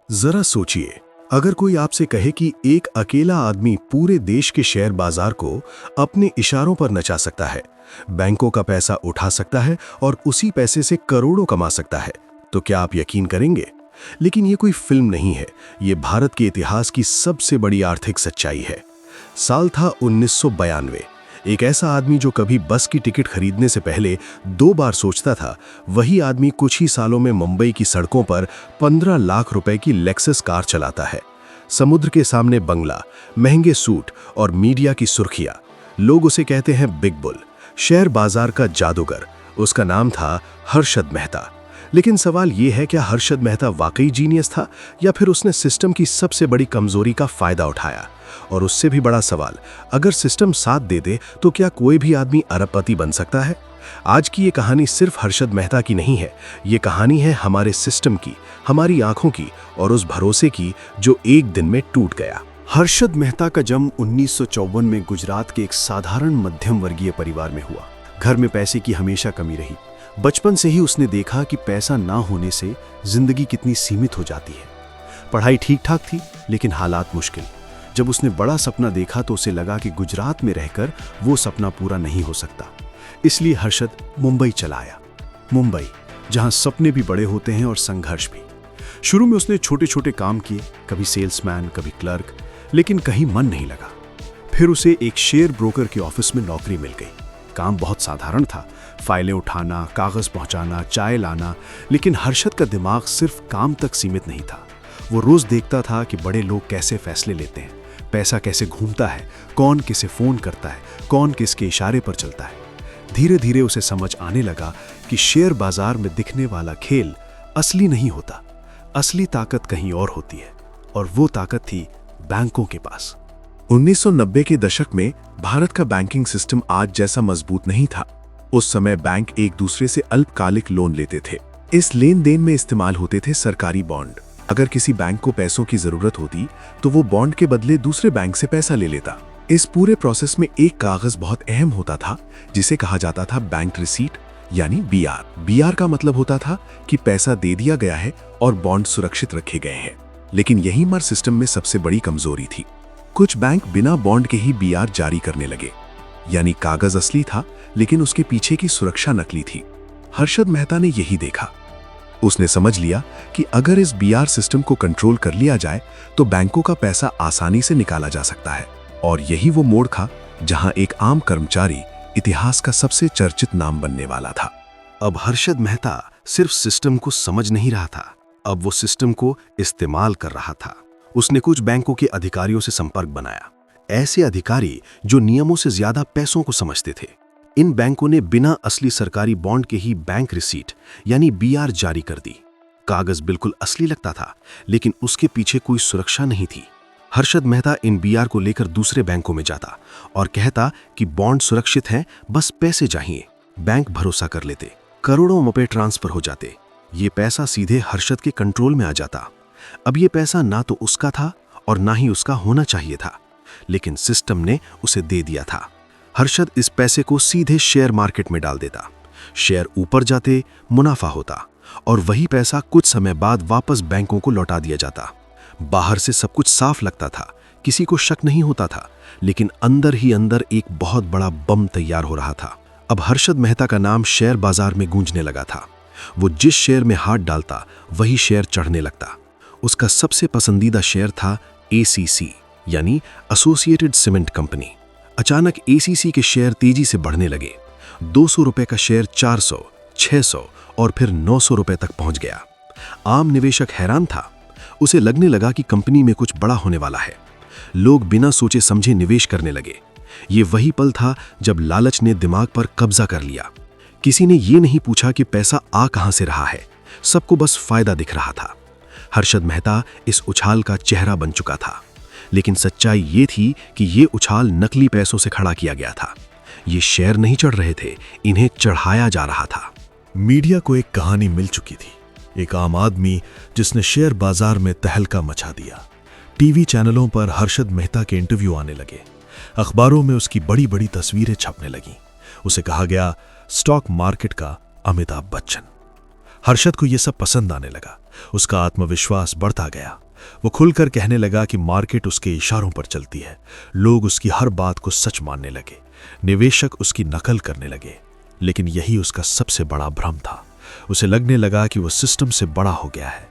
जरा सोचिए, अगर कोई आपसे कहे कि एक अकेला आदमी पूरे देश के शेयर बाजार को अपने इशारों पर नचा सकता है, बैंकों का पैसा उठा सकता है और उसी पैसे से करोड़ों कमा सकता है, तो क्या आप यकीन करेंगे? लेकिन ये कोई फिल्म नहीं है, ये भारत के इतिहास की सबसे बड़ी आर्थिक सच्चाई है। साल था 1992। एक ऐसा आदमी जो कभी बस की टिकट खरीदने से पहले 2 बार सोचता था, वही आदमी कुछ ही सालों में मुंबई की सड़कों पर 15 लाख रुपए की लेक्सस कार चलाता है। समुद्र के सामने बंगला, महंगे सूट और मीडिया की सुर्खियां। लोग उसे कहते हैं बिग बुल, शेयर बाजार का जादूगर। उसका नाम था हर्षद मेहता। लेकिन सवाल यह है, क्या हर्षद मेहता वाकई जीनियस था या फिर उसने सिस्टम की सबसे बड़ी कमजोरी का फायदा उठाया? और उससे भी बड़ा सवाल, अगर सिस्टम साथ दे दे तो क्या कोई भी आदमी अरबपति बन सकता है? आज की ये कहानी सिर्फ हर्षद मेहता की नहीं है, ये कहानी है हमारे सिस्टम की, हमारी आंखों की और उस भरोसे की जो एक दिन में टूट गया। हर्षद मेहता का जन्म 1954 में गुजरात के एक साधारण मध्यम वर्गीय परिवार में हुआ। घर में पैसे की हमेशा कमी रही। बचपन से ही उसने देखा कि पैसा ना होने से जिंदगी कितनी सीमित हो जाती है। पढ़ाई ठीक ठाक थी, लेकिन हालात मुश्किल। जब उसने बड़ा सपना देखा तो उसे लगा कि गुजरात में रहकर वो सपना पूरा नहीं हो सकता। इसलिए हर्षद मुंबई चला आया। मुंबई, जहां सपने भी बड़े होते हैं और संघर्ष भी। शुरू में उसने छोटे छोटे काम किए, कभी सेल्समैन, कभी क्लर्क, लेकिन कहीं मन नहीं लगा। फिर उसे एक शेयर ब्रोकर के ऑफिस में नौकरी मिल गई। काम बहुत साधारण था, फाइलें उठाना, कागज पहुंचाना, चाय लाना। लेकिन हर्षद का दिमाग सिर्फ काम तक सीमित नहीं था। वो रोज देखता था कि बड़े लोग कैसे फैसले लेते हैं, पैसा कैसे घूमता है, कौन किसे फोन करता है, कौन किसके इशारे पर चलता है। धीरे धीरे उसे समझ आने लगा कि शेयर बाजार में दिखने वाला खेल असली नहीं होता। असली ताकत कहीं और होती है, और वो ताकत थी बैंकों के पास। 1990 के दशक में भारत का बैंकिंग सिस्टम आज जैसा मजबूत नहीं था। उस समय बैंक एक दूसरे से अल्पकालिक लोन लेते थे। इस लेन देन में इस्तेमाल होते थे सरकारी बॉन्ड। अगर किसी बैंक को पैसों की जरूरत होती तो वो बॉन्ड के बदले दूसरे बैंक से पैसा ले लेता। इस पूरे प्रोसेस में एक कागज बहुत अहम होता था, जिसे कहा जाता था बैंक रिसीट, यानी बीआर। बीआर का मतलब होता था कि पैसा दे दिया गया है और बॉन्ड सुरक्षित रखे गए हैं। लेकिन यही हमारे सिस्टम में सबसे बड़ी कमजोरी थी। कुछ बैंक बिना बॉन्ड के ही बीआर जारी करने लगे, यानी कागज असली था लेकिन उसके पीछे की सुरक्षा नकली थी। हर्षद मेहता ने यही देखा। उसने समझ लिया कि अगर इस बीआर सिस्टम को कंट्रोल कर लिया जाए तो बैंकों का पैसा आसानी से निकाला जा सकता है। और यही वो मोड़ था जहां एक आम कर्मचारी इतिहास का सबसे चर्चित नाम बनने वाला था। अब हर्षद मेहता सिर्फ सिस्टम को समझ नहीं रहा था, अब वो सिस्टम को इस्तेमाल कर रहा था। उसने कुछ बैंकों के अधिकारियों से संपर्क बनाया, ऐसे अधिकारी जो नियमों से ज्यादा पैसों को समझते थे। इन बैंकों ने बिना असली सरकारी बॉन्ड के ही बैंक रिसीट यानी बीआर जारी कर दी। कागज बिल्कुल असली लगता था, लेकिन उसके पीछे कोई सुरक्षा नहीं थी। हर्षद मेहता इन बीआर को लेकर दूसरे बैंकों में जाता और कहता कि बॉन्ड सुरक्षित हैं, बस पैसे चाहिए। बैंक भरोसा कर लेते, करोड़ों रुपए ट्रांसफर हो जाते। ये पैसा सीधे हर्षद के कंट्रोल में आ जाता। अब ये पैसा ना तो उसका था और ना ही उसका होना चाहिए था, लेकिन सिस्टम ने उसे दे दिया था। हर्षद इस पैसे को सीधे शेयर मार्केट में डाल देता। शेयर ऊपर जाते, मुनाफा होता और वही पैसा कुछ समय बाद वापस बैंकों को लौटा दिया जाता। बाहर से सब कुछ साफ लगता था, किसी को शक नहीं होता था, लेकिन अंदर ही अंदर एक बहुत बड़ा बम तैयार हो रहा था। अब हर्षद मेहता का नाम शेयर बाजार में गूंजने लगा था। वो जिस शेयर में हाथ डालता वही शेयर चढ़ने लगता। उसका सबसे पसंदीदा शेयर था एसीसी, यानी एसोसिएटेड सीमेंट कंपनी। अचानक एसीसी के शेयर तेजी से बढ़ने लगे। 200 रुपए का शेयर 400, 600 और फिर 900 रुपए तक पहुंच गया। आम निवेशक हैरान था। उसे लगने लगा कि कंपनी में कुछ बड़ा होने वाला है। लोग बिना सोचे समझे निवेश करने लगे। ये वही पल था जब लालच ने दिमाग पर कब्जा कर लिया। किसी ने ये नहीं पूछा कि पैसा आ कहां से रहा है, सबको बस फायदा दिख रहा था। हर्षद मेहता इस उछाल का चेहरा बन चुका था, लेकिन सच्चाई ये थी कि ये उछाल नकली पैसों से खड़ा किया गया था। ये शेयर नहीं चढ़ रहे थे, इन्हें चढ़ाया जा रहा था। मीडिया को एक कहानी मिल चुकी थी, एक आम आदमी जिसने शेयर बाजार में तहलका मचा दिया। टीवी चैनलों पर हर्षद मेहता के इंटरव्यू आने लगे, अखबारों में उसकी बड़ी बड़ी तस्वीरें छपने लगीं। उसे कहा गया स्टॉक मार्केट का अमिताभ बच्चन। हर्षद को यह सब पसंद आने लगा। उसका आत्मविश्वास बढ़ता गया। वो खुलकर कहने लगा कि मार्केट उसके इशारों पर चलती है। लोग उसकी हर बात को सच मानने लगे, निवेशक उसकी नकल करने लगे। लेकिन यही उसका सबसे बड़ा भ्रम था। उसे लगने लगा कि वो सिस्टम से बड़ा हो गया है,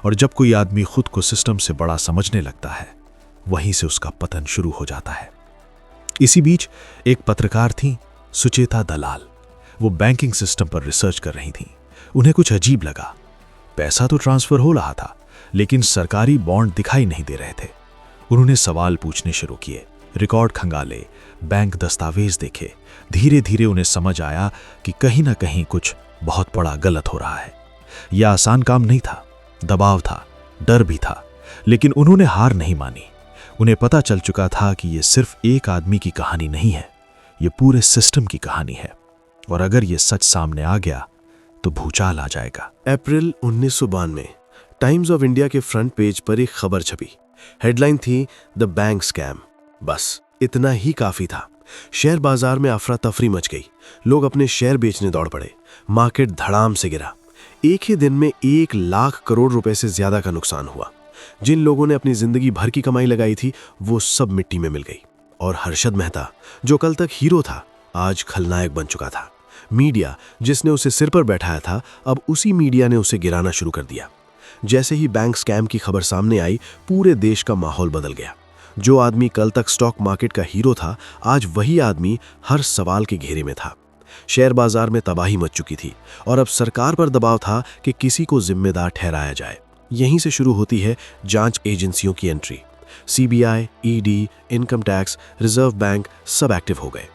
और जब कोई आदमी खुद को सिस्टम से बड़ा समझने लगता है, वहीं से उसका पतन शुरू हो जाता है। इसी बीच एक पत्रकार थी, सुचेता दलाल। वो बैंकिंग सिस्टम पर रिसर्च कर रही थी। उन्हें कुछ अजीब लगा। पैसा तो ट्रांसफर हो रहा था, लेकिन सरकारी बॉन्ड दिखाई नहीं दे रहे थे। उन्होंने सवाल पूछने शुरू किए, रिकॉर्ड खंगाले, बैंक दस्तावेज देखे। धीरे धीरे उन्हें समझ आया कि कहीं ना कहीं कुछ बहुत बड़ा गलत हो रहा है। यह आसान काम नहीं था, दबाव था, डर भी था, लेकिन उन्होंने हार नहीं मानी। उन्हें पता चल चुका था कि यह सिर्फ एक आदमी की कहानी नहीं है, यह पूरे सिस्टम की कहानी है, और अगर यह सच सामने आ गया तो भूचाल आ जाएगा। अप्रैल 1992 टाइम्स ऑफ इंडिया के फ्रंट पेज पर एक खबर छपी। हेडलाइन थी, द बैंक स्कैम। बस इतना ही काफी था। शेयर बाजार में अफरा तफरी मच गई। लोग अपने शेयर बेचने दौड़ पड़े। मार्केट धड़ाम से गिरा। एक ही दिन में 1 लाख करोड़ रुपए से ज्यादा का नुकसान हुआ। जिन लोगों ने अपनी जिंदगी भर की कमाई लगाई थी, वो सब मिट्टी में मिल गई। और हर्षद मेहता, जो कल तक हीरो था, आज खलनायक बन चुका था। मीडिया, जिसने उसे सिर पर बैठाया था, अब उसी मीडिया ने उसे गिराना शुरू कर दिया। जैसे ही बैंक स्कैम की खबर सामने आई, पूरे देश का माहौल बदल गया। जो आदमी कल तक स्टॉक मार्केट का हीरो था, आज वही आदमी हर सवाल के घेरे में था। शेयर बाजार में तबाही मच चुकी थी, और अब सरकार पर दबाव था कि किसी को जिम्मेदार ठहराया जाए। यहीं से शुरू होती है जांच एजेंसियों की entry. CBI, ED, income tax, reserve bank सब एक्टिव हो गए।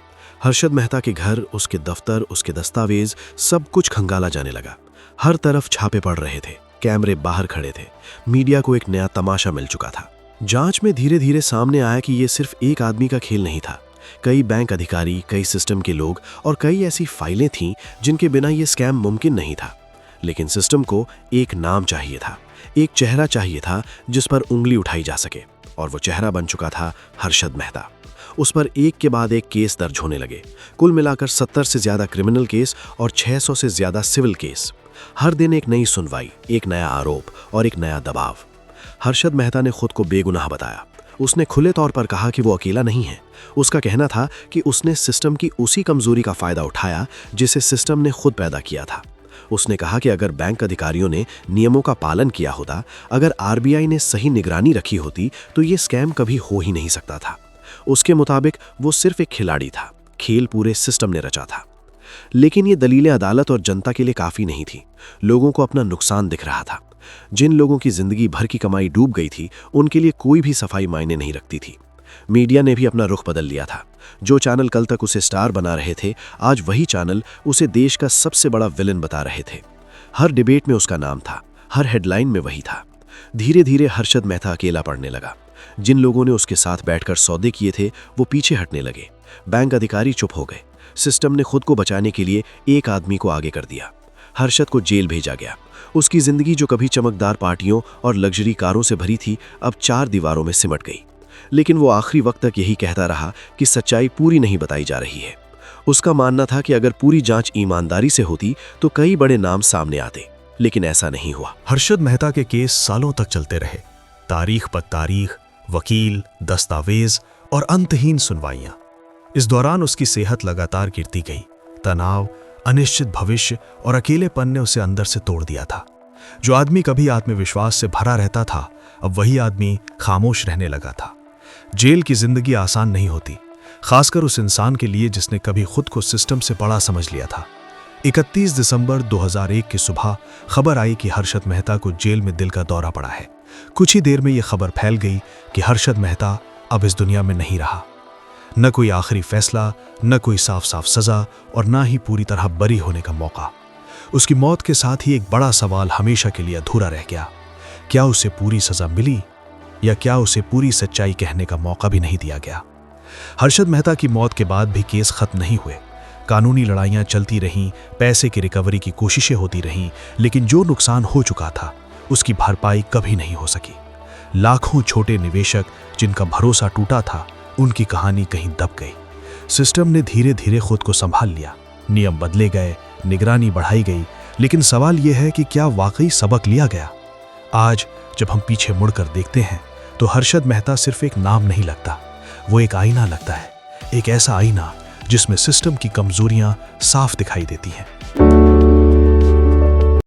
हर्षद मेहता के घर, उसके दफ्तर, उसके दस्तावेज, सब कुछ खंगाला जाने लगा। हर तरफ छापे पड़ रहे थे, कैमरे बाहर खड़े थे। मीडिया को एक नया तमाशा मिल चुका था। जांच में धीरे धीरे सामने आया कि यह सिर्फ एक आदमी का खेल नहीं था। कई बैंक अधिकारी, कई सिस्टम के लोग और कई ऐसी फाइलें थीं जिनके बिना यह स्कैम मुमकिन नहीं था। लेकिन सिस्टम को एक नाम चाहिए था, एक चेहरा चाहिए था जिस पर उंगली उठाई जा सके, और वो चेहरा बन चुका था हर्षद मेहता। उस पर एक के बाद एक केस दर्ज होने लगे। कुल मिलाकर 70 से ज्यादा क्रिमिनल केस और 600 से ज्यादा सिविल केस। हर दिन एक नई सुनवाई, एक नया आरोप और एक नया दबाव। हर्षद मेहता ने खुद को बेगुनाह बताया। उसने खुले तौर पर कहा कि वो अकेला नहीं है। उसका कहना था कि उसने सिस्टम की उसी कमजोरी का फायदा उठाया जिसे सिस्टम ने खुद पैदा किया था। उसने कहा कि अगर बैंक अधिकारियों ने नियमों का पालन किया होता, अगर आरबीआई ने सही निगरानी रखी होती, तो ये स्कैम कभी हो ही नहीं सकता था। उसके मुताबिक वो सिर्फ एक खिलाड़ी था, खेल पूरे सिस्टम ने रचा था। लेकिन ये दलीलें अदालत और जनता के लिए काफी नहीं थी। लोगों को अपना नुकसान दिख रहा था। जिन लोगों की जिंदगी भर की कमाई डूब गई थी, उनके लिए कोई भी सफाई मायने नहीं रखती थी। मीडिया ने भी अपना रुख बदल लिया था। जो चैनल कल तक उसे स्टार बना रहे थे, आज वही चैनल उसे देश का सबसे बड़ा विलन बता रहे थे। हर डिबेट में उसका नाम था, हर हेडलाइन में वही था। धीरे धीरे हर्षद मेहता अकेला पड़ने लगा। जिन लोगों ने उसके साथ बैठकर सौदे किए थे, वो पीछे हटने लगे। बैंक अधिकारी चुप हो गए। सिस्टम ने खुद को बचाने के लिए एक आदमी को आगे कर दिया। हर्षद को जेल भेजा गया। उसकी जिंदगी, जो कभी चमकदार पार्टियों और लग्जरी कारों से भरी थी, अब 4 दीवारों में सिमट गई। लेकिन वो आखिरी वक्त तक यही कहता रहा कि सच्चाई पूरी नहीं बताई जा रही है। उसका मानना था कि अगर पूरी जांच ईमानदारी से होती तो कई बड़े नाम सामने आते, लेकिन ऐसा नहीं हुआ। हर्षद मेहता के केस सालों तक चलते रहे। तारीख पर तारीख, वकील, दस्तावेज और अंतहीन सुनवाइयां। इस दौरान उसकी सेहत लगातार गिरती गई। तनाव, अनिश्चित भविष्य और अकेलेपन ने उसे अंदर से तोड़ दिया था। जो आदमी कभी आत्मविश्वास से भरा रहता था, अब वही आदमी खामोश रहने लगा था। जेल की जिंदगी आसान नहीं होती, खासकर उस इंसान के लिए जिसने कभी खुद को सिस्टम से बड़ा समझ लिया था। 31 दिसंबर 2001 की सुबह खबर आई कि हर्षद मेहता को जेल में दिल का दौरा पड़ा है। कुछ ही देर में यह खबर फैल गई कि हर्षद मेहता अब इस दुनिया में नहीं रहा। न कोई आखिरी फैसला, न कोई साफ साफ सजा और न ही पूरी तरह बरी होने का मौका। उसकी मौत के साथ ही एक बड़ा सवाल हमेशा के लिए अधूरा रह गया। क्या उसे पूरी सजा मिली, या क्या उसे पूरी सच्चाई कहने का मौका भी नहीं दिया गया? हर्षद मेहता की मौत के बाद भी केस खत्म नहीं हुए। कानूनी लड़ाइयां चलती रहीं, पैसे की रिकवरी की कोशिशें होती रहीं, लेकिन जो नुकसान हो चुका था उसकी भरपाई कभी नहीं हो सकी। लाखों छोटे निवेशक जिनका भरोसा टूटा था, उनकी कहानी कहीं दब गई। सिस्टम ने धीरे धीरे खुद को संभाल लिया। नियम बदले गए, निगरानी बढ़ाई गई, लेकिन सवाल यह है कि क्या वाकई सबक लिया गया? आज जब हम पीछे मुड़कर देखते हैं तो हर्षद मेहता सिर्फ एक नाम नहीं लगता, वो एक आईना लगता है, एक ऐसा आईना जिसमें सिस्टम की कमजोरियां साफ दिखाई देती हैं।